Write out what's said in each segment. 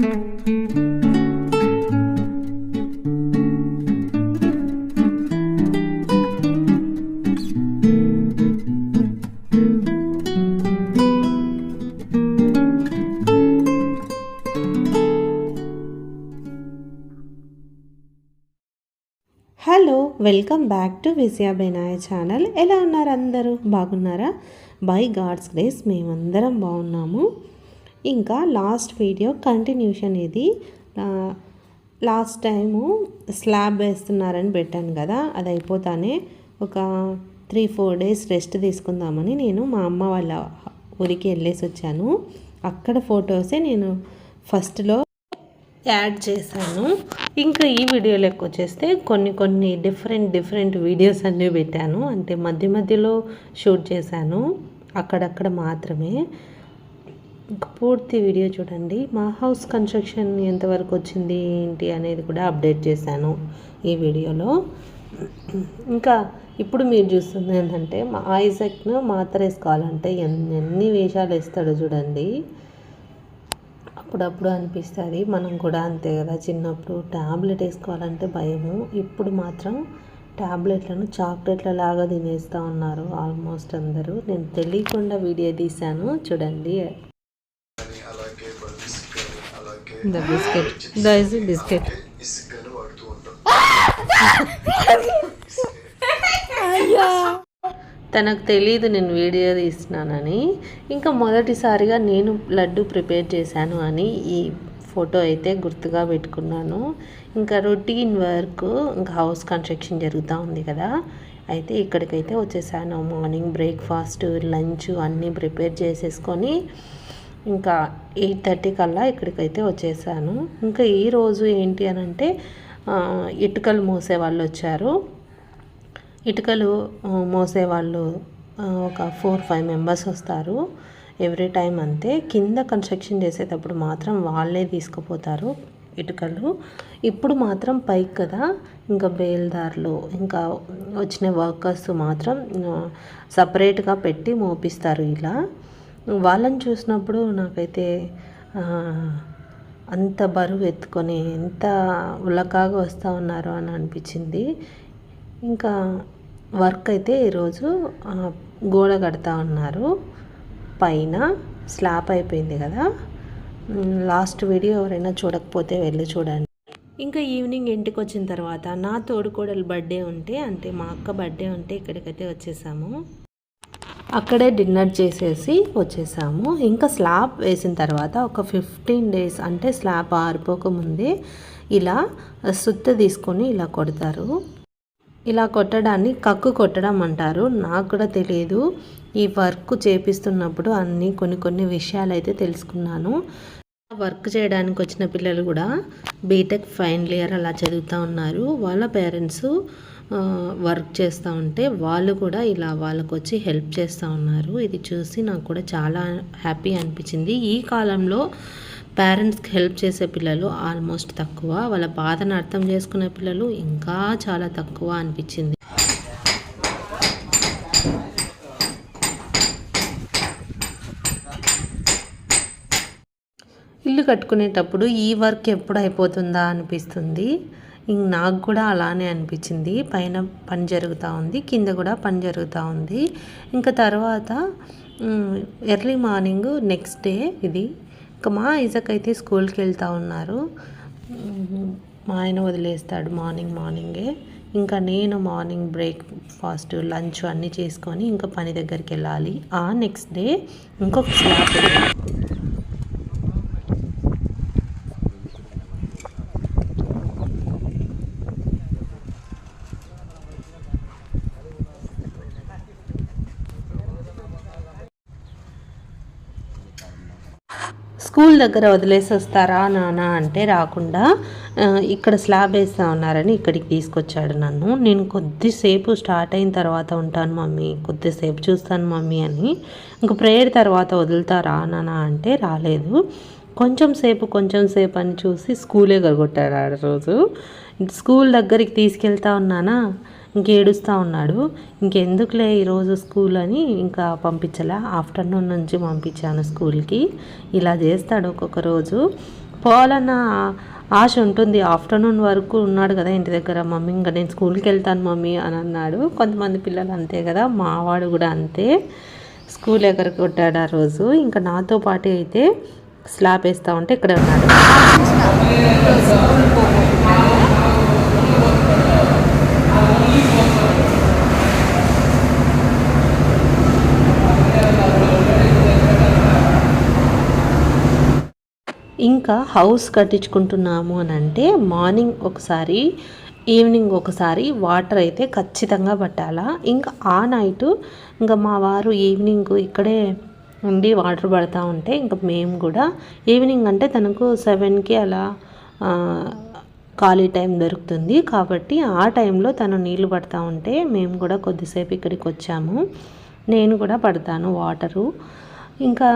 Hello, welcome back to Vijaya Benoy channel. ఎలా ఉన్నారు అందరూ? బాగున్నారా? బై గాడ్స్ గ్రేస్ మేమందరం బాగున్నాము. ఇంకా లాస్ట్ వీడియో కంటిన్యూషన్ ఇది. లాస్ట్ టైము స్లాబ్ వేస్తున్నారని పెట్టాను కదా, అది అయిపోతానే ఒక 3-4 డేస్ రెస్ట్ తీసుకుందామని నేను మా అమ్మ వాళ్ళ ఊరికి వెళ్ళేసి వచ్చాను. అక్కడ ఫొటోసే నేను ఫస్ట్లో యాడ్ చేశాను. ఇంకా ఈ వీడియోలోకి వచ్చేస్తే కొన్ని డిఫరెంట్ వీడియోస్ అన్నీ పెట్టాను. అంటే మధ్యలో షూట్ చేశాను, అక్కడక్కడ మాత్రమే. ఇంకా పూర్తి వీడియో చూడండి. మా హౌస్ కన్స్ట్రక్షన్ ఎంతవరకు వచ్చింది ఏంటి అనేది కూడా అప్డేట్ చేశాను ఈ వీడియోలో. ఇంకా ఇప్పుడు మీరు చూస్తుంది ఏంటంటే, మా ఐజాక్ను మాత్ర వేసుకోవాలంటే ఎన్ని వేషాలు వేస్తాడో చూడండి. అప్పుడప్పుడు అనిపిస్తుంది మనం కూడా అంతే కదా, చిన్నప్పుడు ట్యాబ్లెట్ వేసుకోవాలంటే భయము. ఇప్పుడు మాత్రం ట్యాబ్లెట్లను చాక్లెట్ల లాగా తినేస్తూ ఉన్నారు ఆల్మోస్ట్ అందరూ. నేను తెలియకుండా వీడియో తీశాను చూడండి. బిస్కెట్ తనకు తెలీదు నేను వీడియో తీస్తున్నానని. ఇంకా మొదటిసారిగా నేను లడ్డు ప్రిపేర్ చేశాను అని ఈ ఫోటో అయితే గుర్తుగా పెట్టుకున్నాను. ఇంకా రొటీన్ వర్క్, ఇంకా హౌస్ కన్స్ట్రక్షన్ జరుగుతూ ఉంది కదా, అయితే ఇక్కడికైతే వచ్చేసాను. మార్నింగ్ బ్రేక్ఫాస్ట్, లంచ్ అన్నీ ప్రిపేర్ చేసేసుకొని ఇంకా 8:30 కల్లా ఇక్కడికైతే వచ్చేసాను. ఇంకా ఈరోజు ఏంటి అని అంటే, ఇటుకలు మోసే వాళ్ళు వచ్చారు. ఇటుకలు మోసేవాళ్ళు ఒక 4-5 మెంబర్స్ వస్తారు ఎవ్రీ టైం. అంతే, కింద కన్స్ట్రక్షన్ చేసేటప్పుడు మాత్రం వాళ్ళే తీసుకుపోతారు ఇటుకలు. ఇప్పుడు మాత్రం పైకి కదా, ఇంకా బేల్దారులు ఇంకా వచ్చిన వర్కర్స్ మాత్రం సపరేట్గా పెట్టి మోపిస్తారు. ఇలా వాళ్ళని చూసినప్పుడు నాకైతే అంత బరువు ఎత్తుకొని ఎంత ఉలకాగా వస్తూ ఉన్నారో అని అనిపించింది. ఇంకా వర్క్ అయితే ఈరోజు గోడ కడతా ఉన్నారు. పైన స్లాబ్ అయిపోయింది కదా. లాస్ట్ వీడియో ఎవరైనా చూడకపోతే వెళ్ళి చూడండి. ఇంకా ఈవినింగ్ ఇంటికి వచ్చిన తర్వాత నా తోడుకోడలు బర్త్డే ఉంటే, అంటే మా అక్క బర్త్డే ఉంటే ఇక్కడికైతే వచ్చేసాము. అక్కడే డిన్నర్ చేసేసి వచ్చేసాము. ఇంకా స్లాబ్ వేసిన తర్వాత ఒక 15 డేస్, అంటే స్లాబ్ ఆరిపోకముందే ఇలా సుత్త తీసుకొని ఇలా కొడతారు. ఇలా కొట్టడాన్ని కక్కు కొట్టడం అంటారు. నాకు కూడా తెలియదు. ఈ వర్క్ చేపిస్తున్నప్పుడు అన్నీ కొన్ని విషయాలు అయితే తెలుసుకున్నాను. వర్క్ చేయడానికి వచ్చిన పిల్లలు కూడా బీటెక్ ఫైనల్ ఇయర్ అలా చదువుతూ ఉన్నారు. వాళ్ళ పేరెంట్స్ వర్క్ చేస్తూ ఉంటే వాళ్ళు కూడా ఇలా వాళ్ళకు వచ్చి హెల్ప్ చేస్తూ ఉన్నారు. ఇది చూసి నాకు కూడా చాలా హ్యాపీ అనిపించింది. ఈ కాలంలో పేరెంట్స్కి హెల్ప్ చేసే పిల్లలు ఆల్మోస్ట్ తక్కువ, వాళ్ళ బాధను అర్థం చేసుకునే పిల్లలు ఇంకా చాలా తక్కువ అనిపించింది. ఇల్లు కట్టుకునేటప్పుడు ఈ వర్క్ ఎప్పుడు అయిపోతుందా అనిపిస్తుంది. నాకు కూడా అలానే అనిపించింది. పైన పని జరుగుతూ ఉంది, కింద కూడా పని జరుగుతూ ఉంది. ఇంకా తర్వాత ఎర్లీ మార్నింగ్ నెక్స్ట్ డే ఇది. ఇంకా మా ఐజాక్ అయితే స్కూల్కి వెళ్తూ ఉన్నారు. మా ఆయన వదిలేస్తాడు మార్నింగే. ఇంకా నేను మార్నింగ్ బ్రేక్ఫాస్ట్, లంచ్ అన్నీ చేసుకొని ఇంకా పని దగ్గరికి వెళ్ళాలి. నెక్స్ట్ డే ఇంకొక స్లాబ్. స్కూల్ దగ్గర వదిలేసి వస్తారా నాన్న అంటే రాకుండా ఇక్కడ స్లాబ్ వేస్తూ ఉన్నారని ఇక్కడికి తీసుకొచ్చాడు నన్ను. నేను కొద్దిసేపు స్టార్ట్ అయిన తర్వాత ఉంటాను మమ్మీ, కొద్దిసేపు చూస్తాను మమ్మీ అని. ఇంక ప్రేయర్ తర్వాత వదులుతారా నాన్న అంటే రాలేదు. కొంచెం సేపు అని చూసి స్కూలే గొట్టాడు ఆ రోజు. స్కూల్ దగ్గరికి తీసుకెళ్తా ఉన్నానా, ఇంకేడుస్తూ ఉన్నాడు. ఇంకెందుకులే ఈరోజు స్కూల్ అని ఇంకా పంపించలే. ఆఫ్టర్నూన్ నుంచి పంపించాను స్కూల్కి. ఇలా చేస్తాడు ఒక్కొక్క రోజు. పోవాలన్న ఆశ ఉంటుంది. ఆఫ్టర్నూన్ వరకు ఉన్నాడు కదా ఇంటి దగ్గర. మమ్మీ ఇంకా నేను స్కూల్కి వెళ్తాను మమ్మీ అని అన్నాడు. కొంతమంది పిల్లలు అంతే కదా, మావాడు కూడా అంతే. స్కూల్ ఎక్కడికి కొట్టాడు ఆ రోజు. ఇంకా నాతో పాటు అయితే స్లాబ్ వేస్తూ ఉంటే ఇక్కడే ఉన్నాడు. ఇంకా హౌస్ కట్టించుకుంటున్నాము అని అంటే మార్నింగ్ ఒకసారి, ఈవినింగ్ ఒకసారి వాటర్ అయితే ఖచ్చితంగా పట్టాలా. ఇంకా ఆ నైటు ఇంకా మా వారు ఈవినింగ్ ఇక్కడే ఉండి వాటర్ పడతా ఉంటే ఇంకా మేము కూడా ఈవినింగ్ అంటే తనకు 7కి అలా ఖాళీ టైం దొరుకుతుంది కాబట్టి ఆ టైంలో తను నీళ్లు పడతా ఉంటే మేము కూడా కొద్దిసేపు ఇక్కడికి వచ్చాము. నేను కూడా పడతాను వాటరు. ఇంకా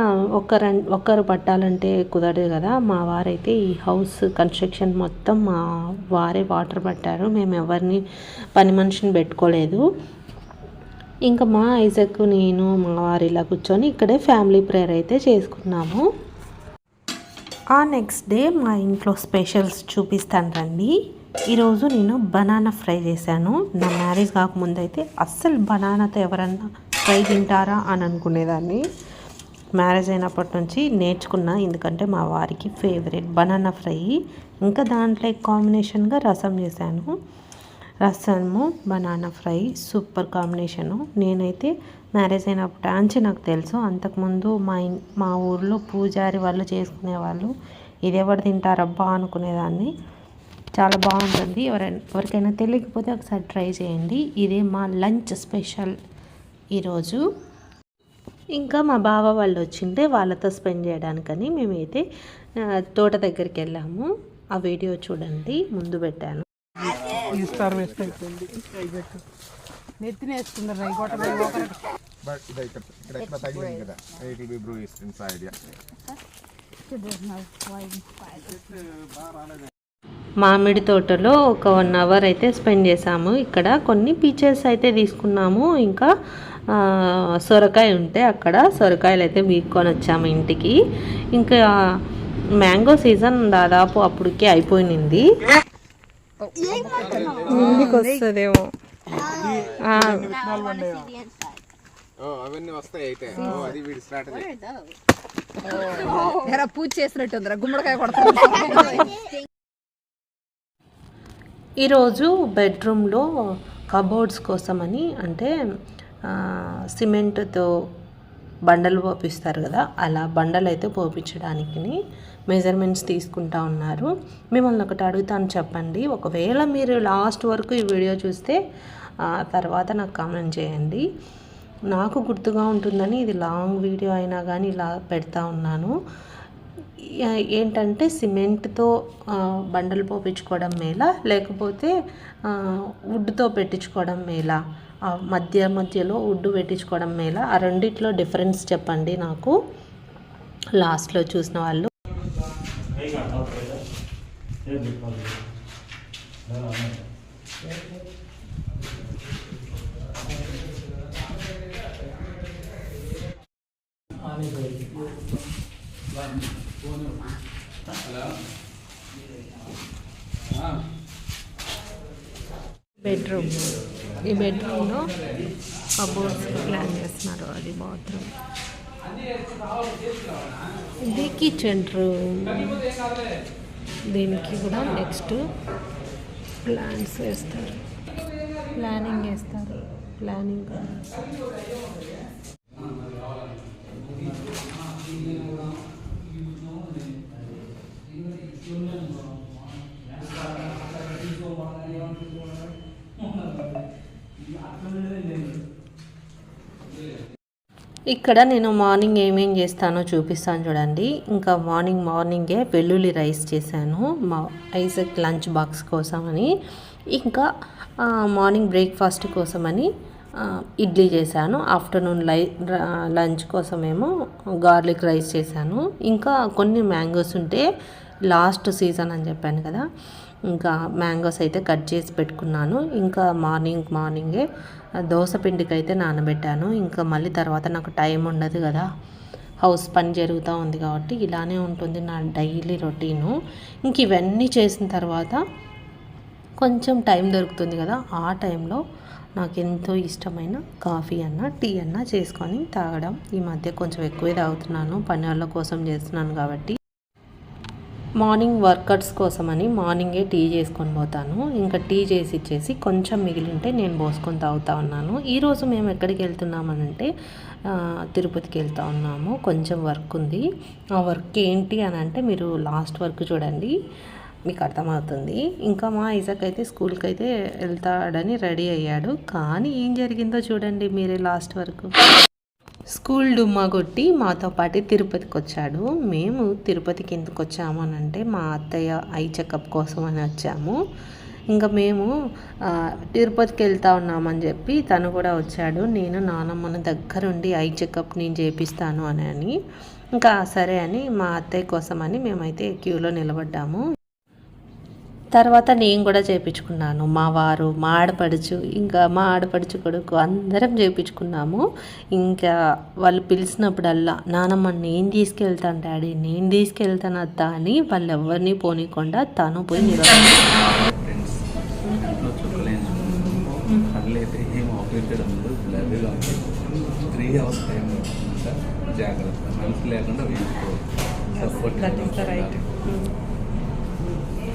ఒక్కరు పట్టాలంటే కుదరదు కదా. మా వారైతే ఈ హౌస్ కన్స్ట్రక్షన్ మొత్తం మా వారే వాటర్ పట్టారు. మేము ఎవరిని పని మనిషిని పెట్టుకోలేదు. ఇంకా మా ఐజక్, నేను, మా వారు ఇలా కూర్చొని ఇక్కడే ఫ్యామిలీ ప్రేయర్ అయితే చేసుకున్నాము. ఆ నెక్స్ట్ డే మా ఇంట్లో స్పెషల్స్ చూపిస్తాను రండి. ఈరోజు నేను బనానా ఫ్రై చేశాను. నా మ్యారేజ్ కాకముందు అయితే అస్సలు బనానాతో ఎవరన్నా ఫ్రై తింటారా అని అనుకునేదాన్ని. మ్యారేజ్ అయినప్పటి నుంచి నేర్చుకున్నా, ఎందుకంటే మా వారికి ఫేవరెట్ బనానా ఫ్రై. ఇంకా దాంట్లో కాంబినేషన్గా రసం చేశాను. రసము బనానా ఫ్రై సూపర్ కాంబినేషను. నేనైతే మ్యారేజ్ అయినప్పటి నుంచి నాకు తెలుసు. అంతకుముందు మా ఊర్లో పూజారి వాళ్ళు చేసుకునేవాళ్ళు. ఇది ఎవరు తింటారబ్బా అనుకునేదాన్ని. చాలా బాగుంటుంది. ఎవరికైనా తెలియకపోతే ఒకసారి ట్రై చేయండి. ఇదే మా లంచ్ స్పెషల్ ఈరోజు. ఇంకా మా బావ వాళ్ళు వచ్చింటే వాళ్ళతో స్పెండ్ చేయడానికని మేమైతే తోట దగ్గరికి వెళ్ళాము. ఆ వీడియో చూడండి, ముందు పెట్టాను. మామిడి తోటలో ఒక 1 అవర్ అయితే స్పెండ్ చేసాము. ఇక్కడ కొన్ని పిక్చర్స్ అయితే తీసుకున్నాము. ఇంకా సొరకాయ ఉంటే అక్కడ సొరకాయలు అయితే బీక్కొని వచ్చాము ఇంటికి. ఇంకా మ్యాంగో సీజన్ దాదాపు అప్పటికే అయిపోయింది. ముందుకు వస్తుందేమో. పూజ చేసినట్టుందిరా, గుమ్మడికాయ కొడతారు. ఈరోజు బెడ్రూమ్లో కబోర్డ్స్ కోసమని, అంటే సిమెంట్తో బండలు పోపిస్తారు కదా, అలా బండలు అయితే పోపించడానికి మెజర్మెంట్స్ తీసుకుంటా ఉన్నారు. మిమ్మల్ని ఒకటి అడుగుతాను, చెప్పండి. ఒకవేళ మీరు లాస్ట్ వరకు ఈ వీడియో చూస్తే తర్వాత నాకు కామెంట్ చేయండి. నాకు గుర్తుగా ఉంటుందని ఇది లాంగ్ వీడియో అయినా కానీ ఇలా పెడతా ఉన్నాను. ఏంటంటే సిమెంట్తో బండలు పోపించుకోవడం మేలా, లేకపోతే వుడ్తో పెట్టించుకోవడం మేలా, మధ్యలో వుడ్ పెట్టించుకోవడం మేలా, ఆ రెండిట్లో డిఫరెన్స్ చెప్పండి నాకు, లాస్ట్లో చూసిన వాళ్ళు. బెడ్రూమ్, ఈ బెడ్రూమ్లో కబోర్డ్స్ ప్లాన్ చేస్తున్నారు. అది బాత్రూమ్, ఇది కిచెన్ రూమ్. దీనికి కూడా నెక్స్ట్ ప్లాన్స్ వేస్తారు, ప్లానింగ్ వేస్తారు. ప్లానింగ్ ఇక్కడ నేను మార్నింగ్ ఏమేం చేస్తానో చూపిస్తాను చూడండి. ఇంకా మార్నింగే వెల్లుల్లి రైస్ చేశాను మా ఐజక్ లంచ్ బాక్స్ కోసమని. ఇంకా మార్నింగ్ బ్రేక్ఫాస్ట్ కోసమని ఇడ్లీ చేశాను. ఆఫ్టర్నూన్ లంచ్ కోసమేమో గార్లిక్ రైస్ చేశాను. ఇంకా కొన్ని మ్యాంగోస్ ఉంటే, లాస్ట్ సీజన్ అని చెప్పాను కదా, ఇంకా మ్యాంగోస్ అయితే కట్ చేసి పెట్టుకున్నాను. ఇంకా మార్నింగే దోశ పిండికి అయితే నానబెట్టాను. ఇంకా మళ్ళీ తర్వాత నాకు టైం ఉండదు కదా, హౌస్ పని జరుగుతూ ఉంది కాబట్టి ఇలానే ఉంటుంది నా డైలీ రొటీను. ఇంక ఇవన్నీ చేసిన తర్వాత కొంచెం టైం దొరుకుతుంది కదా, ఆ టైంలో నాకు ఎంతో ఇష్టమైన కాఫీ అన్న టీ అన్న చేసుకొని తాగడం. ఈ మధ్య కొంచెం ఎక్కువే తాగుతున్నాను, పని వాళ్ళ కోసం చేస్తున్నాను కాబట్టి. మార్నింగ్ వర్కౌట్స్ కోసమని మార్నింగే టీ చేసుకొని పోతాను. ఇంకా టీ చేసి ఇచ్చేసి కొంచెం మిగిలింటే నేను పోసుకొని తాగుతూ ఉన్నాను. ఈరోజు మేము ఎక్కడికి వెళ్తున్నామనంటే తిరుపతికి వెళ్తూ ఉన్నాము. కొంచెం వర్క్ ఉంది. ఆ వర్క్ ఏంటి అని అంటే మీరు లాస్ట్ వర్క్ చూడండి, మీకు అర్థమవుతుంది. ఇంకా మా ఐజాక్ అయితే స్కూల్కి అయితే వెళ్తాడని రెడీ అయ్యాడు, కానీ ఏం జరిగిందో చూడండి మీరే లాస్ట్ వరకు. స్కూల్ డుమ్మా కొట్టి మాతో పాటు తిరుపతికి వచ్చాడు. మేము తిరుపతికి ఎందుకు వచ్చాము అని అంటే మా అత్తయ్య ఐ చెకప్ కోసం అని వచ్చాము. ఇంకా మేము తిరుపతికి వెళ్తా ఉన్నామని చెప్పి తను కూడా వచ్చాడు. నేను నానమ్మను దగ్గరుండి ఐ చెకప్ నేను చేపిస్తాను అని ఇంకా సరే అని మా అత్తయ్య కోసం అని మేమైతే క్యూలో నిలబడ్డాము. తర్వాత నేను కూడా చేయించుకున్నాను. మా వారు, మా ఆడపడుచు, ఇంకా మా ఆడపడుచు కొడుకు అందరం చేయించుకున్నాము. ఇంకా వాళ్ళు పిలిచినప్పుడల్లా నానమ్మ నేను తీసుకెళ్తాను డాడీ, నేను తీసుకెళ్తాను అత్త అని వాళ్ళు ఎవరిని పోనీకుండా తను పోయి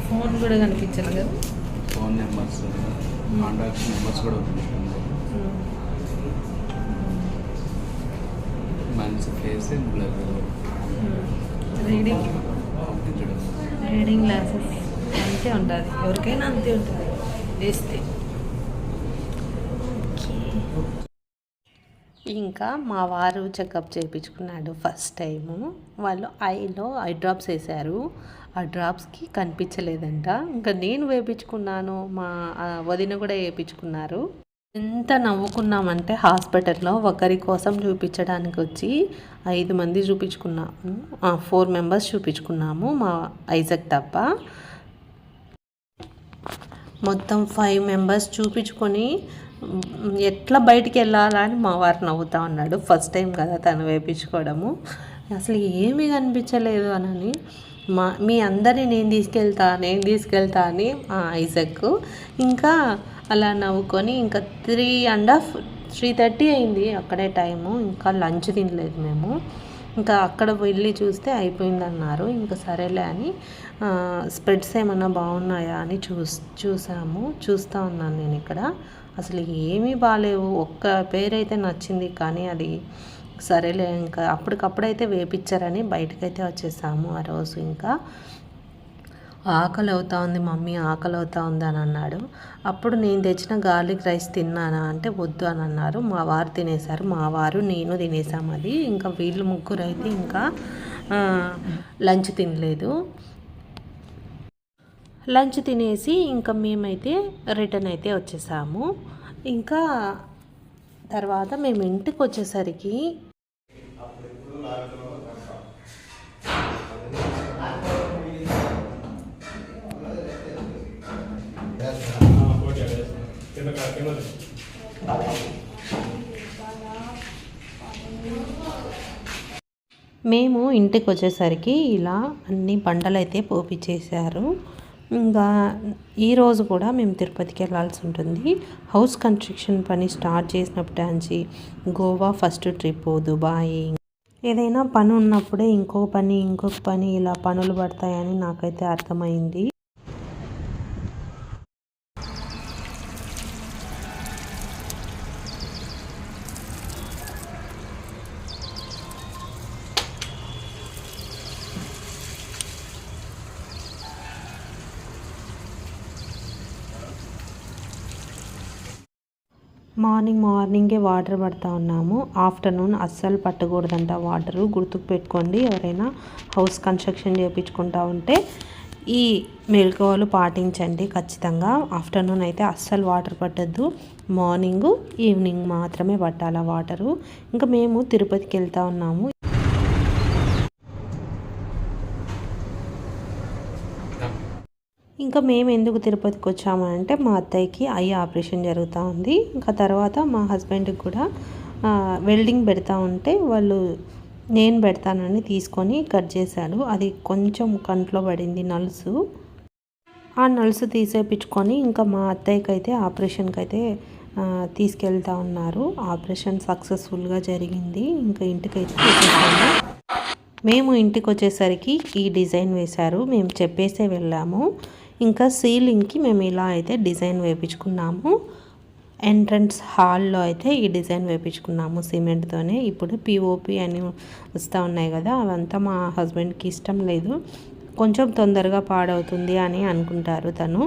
ఫోన్ కూడా కనిపించాలి కదా, ఫోన్ నెంబర్స్, కాంటాక్ట్ నెంబర్స్ కూడా ఉంటుంది. మంచి ఫేస్ బ్లర్ రీడింగ్ గ్లాసెస్ అంతే ఉంటుంది, ఎవరికైనా అంతే ఉంటుంది వేస్తే. ఇంకా మా వారు చెకప్ చేయించుకున్నాడు ఫస్ట్ టైము. వాళ్ళు ఐలో ఐ డ్రాప్స్ వేశారు. ఆ డ్రాప్స్కి కనిపించలేదంట. ఇంకా నేను వేయించుకున్నాను, మా వదిన కూడా వేయించుకున్నారు. ఎంత నవ్వుకున్నామంటే హాస్పిటల్లో ఒకరి కోసం చూపించడానికి వచ్చి 5 మంది చూపించుకున్నాము, 4 మెంబర్స్ చూపించుకున్నాము మా ఐజాక్ తప్ప. మొత్తం 5 మెంబర్స్ చూపించుకొని ఎట్లా బయటికి వెళ్ళాలని మా వారు నవ్వుతూ ఉన్నాడు. ఫస్ట్ టైం కదా తను వేయించుకోవడము. అసలు ఏమీ కనిపించలేదు అని మీ అందరినీ నేను తీసుకెళ్తా అని ఐజాక్ ఇంకా అలా నవ్వుకొని ఇంకా 3:30 అయింది అక్కడే టైము. ఇంకా లంచ్ తినలేదు మేము. ఇంకా అక్కడ వెళ్ళి చూస్తే అయిపోయిందన్నారు. ఇంకా సరేలే అని స్ప్రెడ్స్ ఏమన్నా బాగున్నాయా అని చూస్తూ ఉన్నాను నేను ఇక్కడ. అసలు ఏమీ బాగాలేవు. ఒక్క పేరైతే నచ్చింది, కానీ అది సరేలే ఇంకా అప్పటికప్పుడైతే వేపించారని బయటకైతే వచ్చేసాము ఆ రోజు. ఇంకా ఆకలి అవుతా ఉంది మమ్మీ, ఆకలి అవుతా ఉంది అని అన్నాడు. అప్పుడు నేను తెచ్చిన గార్లిక్ రైస్ తిన్నానా అంటే వద్దు అని అన్నారు. మా వారు తినేశారు, మా వారు నేను తినేసాము అది. ఇంకా వీళ్ళు ముగ్గురు అయితే ఇంకా లంచ్ తినలేదు. లంచ్ తినేసి ఇంకా మేమైతే రిటర్న్ అయితే వచ్చేసాము. ఇంకా తర్వాత మేము ఇంటికి వచ్చేసరికి ఇలా అన్ని బండలు అయితే పోపిచ్చేసారు. ఇంకా ఈరోజు కూడా మేము తిరుపతికి వెళ్ళాల్సి ఉంటుంది. హౌస్ కన్స్ట్రక్షన్ పని స్టార్ట్ చేసినప్పటి నుంచి గోవా ఫస్ట్ ట్రిప్, దుబాయ్, ఏదైనా పని ఉన్నప్పుడే ఇంకొక పని ఇలా పనులు పడతాయని నాకైతే అర్థమైంది. మార్నింగే వాటర్ పడతా ఉన్నాము. ఆఫ్టర్నూన్ అస్సలు పట్టకూడదంట వాటరు, గుర్తుకు పెట్టుకోండి. ఎవరైనా హౌస్ కన్స్ట్రక్షన్ చేయించుకుంటా ఉంటే ఈ మెలకువలు పాటించండి ఖచ్చితంగా. ఆఫ్టర్నూన్ అయితే అస్సలు వాటర్ పట్టద్దు, మార్నింగ్ ఈవినింగ్ మాత్రమే పట్టాలి వాటరు. ఇంకా మేము తిరుపతికి వెళ్తా ఉన్నాము. ఇంకా మేము ఎందుకు తిరుపతికి వచ్చామంటే మా అత్తయ్యకి ఐ ఆపరేషన్ జరుగుతూ ఉంది. ఇంకా తర్వాత మా హస్బెండ్కి కూడా వెల్డింగ్ పెడతా ఉంటే వాళ్ళు నేను పెడతానని తీసుకొని కట్ చేశాడు. అది కొంచెం కంట్లో పడింది నలుసు. ఆ నలుసు తీసేపించుకొని ఇంకా మా అత్తయ్యకి అయితే ఆపరేషన్కి అయితే తీసుకెళ్తా ఉన్నారు. ఆపరేషన్ సక్సెస్ఫుల్గా జరిగింది. ఇంకా ఇంటికైతే వచ్చేసాము. మేము ఇంటికి వచ్చేసరికి ఈ డిజైన్ వేశారు. మేము చెప్పేసే వెళ్ళాము. ఇంకా సీలింగ్కి మేము ఇలా అయితే డిజైన్ వేయించుకున్నాము. ఎంట్రన్స్ హాల్లో అయితే ఈ డిజైన్ వేయించుకున్నాము సిమెంట్తోనే. ఇప్పుడు పిఓపి అని వస్తూ ఉన్నాయి కదా, అవంతా మా హస్బెండ్కి ఇష్టం లేదు. కొంచెం తొందరగా పాడవుతుంది అని అనుకుంటారు తను.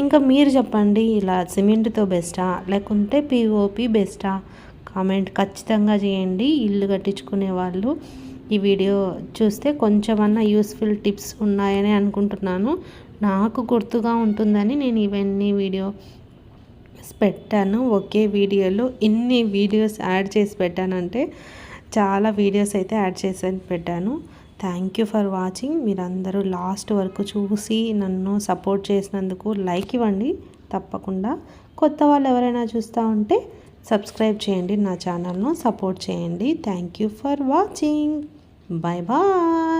ఇంకా మీరు చెప్పండి, ఇలా సిమెంట్తో బెస్టా లేకుంటే పిఓపి బెస్టా? కామెంట్ ఖచ్చితంగా చేయండి. ఇల్లు కట్టించుకునే వాళ్ళు ఈ వీడియో చూస్తే కొంచెమన్నా యూస్ఫుల్ టిప్స్ ఉన్నాయని అనుకుంటున్నాను. నాకు గుర్తుగా ఉంటుందని నేను ఇవన్నీ వీడియోస్ పెట్టాను. ఒకే వీడియోలో ఇన్ని వీడియోస్ యాడ్ చేసి పెట్టానంటే చాలా వీడియోస్ అయితే యాడ్ చేసి పెట్టాను. Thank you for watching. మీరందరూ లాస్ట్ వరకు చూసి నన్ను సపోర్ట్ చేసినందుకు లైక్ ఇవ్వండి తప్పకుండా. కొత్త వాళ్ళు ఎవరైనా చూస్తూ ఉంటే సబ్స్క్రైబ్ చేయండి, నా ఛానల్ను సపోర్ట్ చేయండి. Thank you for watching. Bye bye.